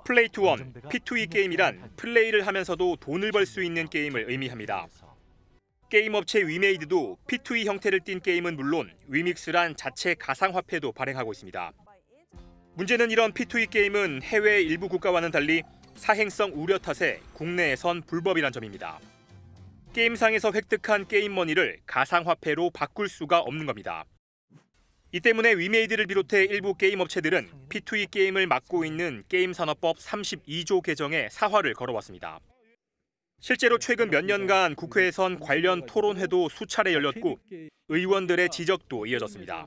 플레이 투 원, P2E 게임이란 플레이를 하면서도 돈을 벌 수 있는 게임을 의미합니다. 게임 업체 위메이드도 P2E 형태를 띤 게임은 물론 위믹스란 자체 가상화폐도 발행하고 있습니다. 문제는 이런 P2E 게임은 해외 일부 국가와는 달리 사행성 우려 탓에 국내에선 불법이란 점입니다. 게임상에서 획득한 게임 머니를 가상화폐로 바꿀 수가 없는 겁니다. 이 때문에 위메이드를 비롯해 일부 게임 업체들은 P2E 게임을 막고 있는 게임산업법 32조 개정에 사활을 걸어왔습니다. 실제로 최근 몇 년간 국회에선 관련 토론회도 수차례 열렸고 의원들의 지적도 이어졌습니다.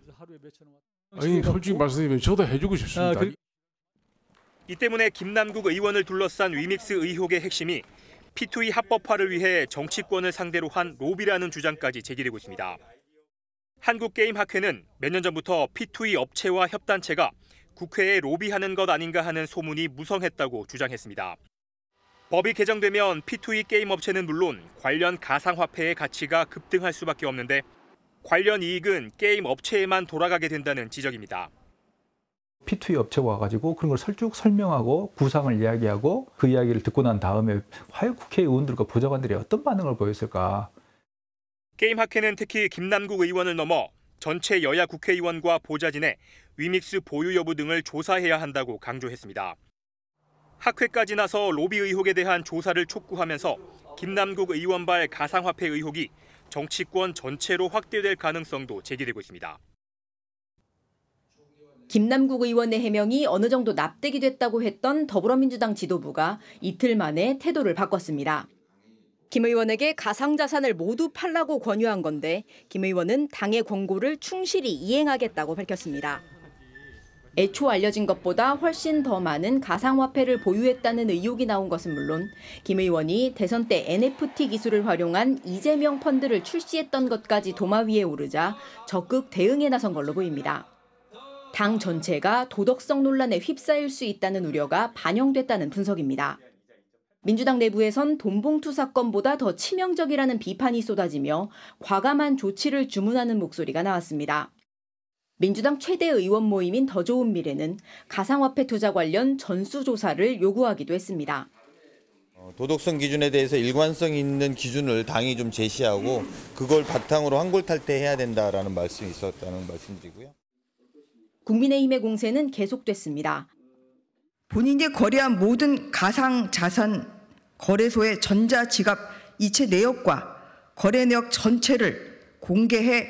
아니, 솔직히 말씀드리면 저도 해주고 싶습니다. 이 때문에 김남국 의원을 둘러싼 위믹스 의혹의 핵심이 P2E 합법화를 위해 정치권을 상대로 한 로비라는 주장까지 제기되고 있습니다. 한국게임학회는 몇 년 전부터 P2E 업체와 협단체가 국회에 로비하는 것 아닌가 하는 소문이 무성했다고 주장했습니다. 법이 개정되면 P2E 게임 업체는 물론 관련 가상화폐의 가치가 급등할 수밖에 없는데 관련 이익은 게임 업체에만 돌아가게 된다는 지적입니다. P2E 업체가 와가지고 그런 걸 쭉 설명하고 구상을 이야기하고 그 이야기를 듣고 난 다음에 과연 국회의원들과 보좌관들이 어떤 반응을 보였을까? 게임학회는 특히 김남국 의원을 넘어 전체 여야 국회의원과 보좌진의 위믹스 보유 여부 등을 조사해야 한다고 강조했습니다. 학회까지 나서 로비 의혹에 대한 조사를 촉구하면서 김남국 의원발 가상화폐 의혹이 정치권 전체로 확대될 가능성도 제기되고 있습니다. 김남국 의원의 해명이 어느 정도 납득이 됐다고 했던 더불어민주당 지도부가 이틀 만에 태도를 바꿨습니다. 김 의원에게 가상자산을 모두 팔라고 권유한 건데 김 의원은 당의 권고를 충실히 이행하겠다고 밝혔습니다. 애초 알려진 것보다 훨씬 더 많은 가상화폐를 보유했다는 의혹이 나온 것은 물론 김 의원이 대선 때 NFT 기술을 활용한 이재명 펀드를 출시했던 것까지 도마 위에 오르자 적극 대응에 나선 걸로 보입니다. 당 전체가 도덕성 논란에 휩싸일 수 있다는 우려가 반영됐다는 분석입니다. 민주당 내부에선 돈봉투 사건보다 더 치명적이라는 비판이 쏟아지며 과감한 조치를 주문하는 목소리가 나왔습니다. 민주당 최대 의원 모임인 더 좋은 미래는 가상화폐 투자 관련 전수조사를 요구하기도 했습니다. 도덕성 기준에 대해서 일관성 있는 기준을 당이 좀 제시하고 그걸 바탕으로 환골탈태해야 된다라는 말씀이 있었다는 말씀드리고요. 국민의힘의 공세는 계속됐습니다. 본인이 거래한 모든 가상자산 거래소의 전자지갑 이체 내역과 거래 내역 전체를 공개해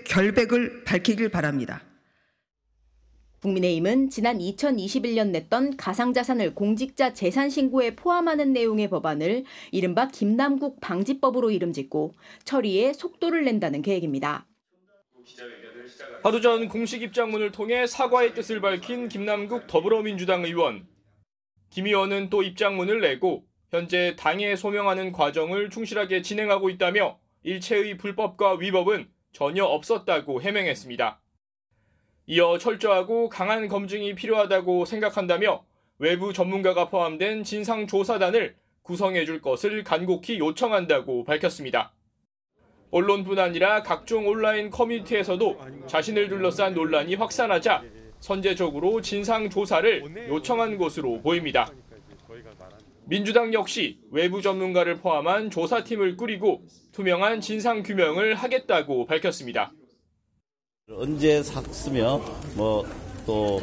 결백을 밝히길 바랍니다. 국민의힘은 지난 2021년 냈던 가상자산을 공직자 재산 신고에 포함하는 내용의 법안을 이른바 김남국 방지법으로 이름 짓고 처리에 속도를 낸다는 계획입니다. 하루 전 공식 입장문을 통해 사과의 뜻을 밝힌 김남국 더불어민주당 의원. 김 의원은 또 입장문을 내고 현재 당에 소명하는 과정을 충실하게 진행하고 있다며 일체의 불법과 위법은 전혀 없었다고 해명했습니다. 이어 철저하고 강한 검증이 필요하다고 생각한다며 외부 전문가가 포함된 진상조사단을 구성해 줄 것을 간곡히 요청한다고 밝혔습니다. 언론뿐 아니라 각종 온라인 커뮤니티에서도 자신을 둘러싼 논란이 확산하자 선제적으로 진상조사를 요청한 것으로 보입니다. 민주당 역시 외부 전문가를 포함한 조사팀을 꾸리고 투명한 진상규명을 하겠다고 밝혔습니다. 언제 샀으며 또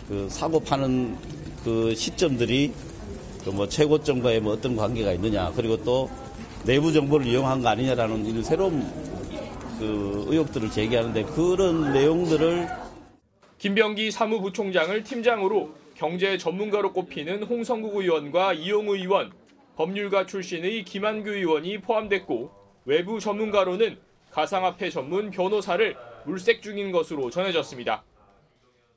그 사고 파는 그 시점들이 그 최고점과의 어떤 관계가 있느냐, 그리고 또 내부 정보를 이용한 거 아니냐라는 이런 새로운 그 의혹들을 제기하는데 그런 내용들을 김병기 사무부총장을 팀장으로 경제 전문가로 꼽히는 홍성국 의원과 이용우 의원, 법률가 출신의 김한규 의원이 포함됐고 외부 전문가로는 가상화폐 전문 변호사를 물색 중인 것으로 전해졌습니다.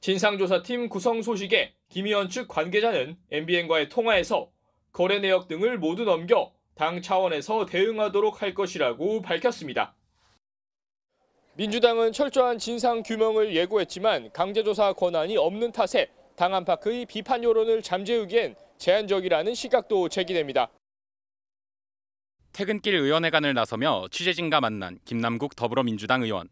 진상조사팀 구성 소식에 김 의원 측 관계자는 MBN과의 통화에서 거래 내역 등을 모두 넘겨 당 차원에서 대응하도록 할 것이라고 밝혔습니다. 민주당은 철저한 진상규명을 예고했지만 강제조사 권한이 없는 탓에 당 안팎의 비판 여론을 잠재우기엔 제한적이라는 시각도 제기됩니다. 퇴근길 의원회관을 나서며 취재진과 만난 김남국 더불어민주당 의원.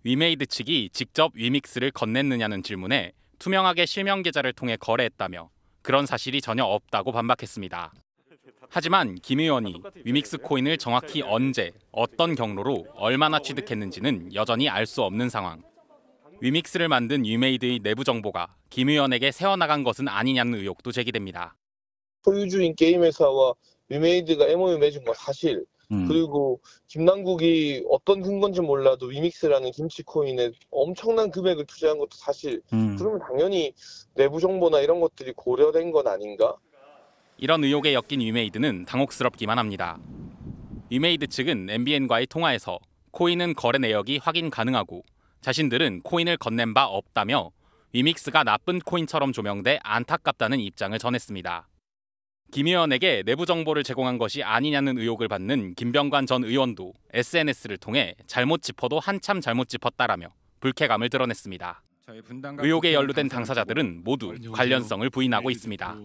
위메이드 측이 직접 위믹스를 건넸느냐는 질문에 투명하게 실명 계좌를 통해 거래했다며 그런 사실이 전혀 없다고 반박했습니다. 하지만 김 의원이 위믹스 코인을 정확히 언제, 어떤 경로로 얼마나 취득했는지는 여전히 알 수 없는 상황. 위믹스를 만든 위메이드의 내부 정보가 김 의원에게 새어나간 것은 아니냐는 의혹도 제기됩니다. 소유주인 게임 회사와 위메이드가 MOU 맺은 건 사실, 그리고 김남국이 어떤 근거인지 몰라도 위믹스라는 김치 코인에 엄청난 금액을 투자한 것도 사실. 그러면 당연히 내부 정보나 이런 것들이 고려된 건 아닌가? 이런 의혹에 엮인 위메이드는 당혹스럽기만 합니다. 위메이드 측은 MBN과의 통화에서 코인은 거래 내역이 확인 가능하고 자신들은 코인을 건넨 바 없다며 위믹스가 나쁜 코인처럼 조명돼 안타깝다는 입장을 전했습니다. 김 의원에게 내부 정보를 제공한 것이 아니냐는 의혹을 받는 김병관 전 의원도 SNS를 통해 잘못 짚어도 한참 잘못 짚었다라며 불쾌감을 드러냈습니다. 의혹에 연루된 당사자들은 모두 관련성을 부인하고 있습니다.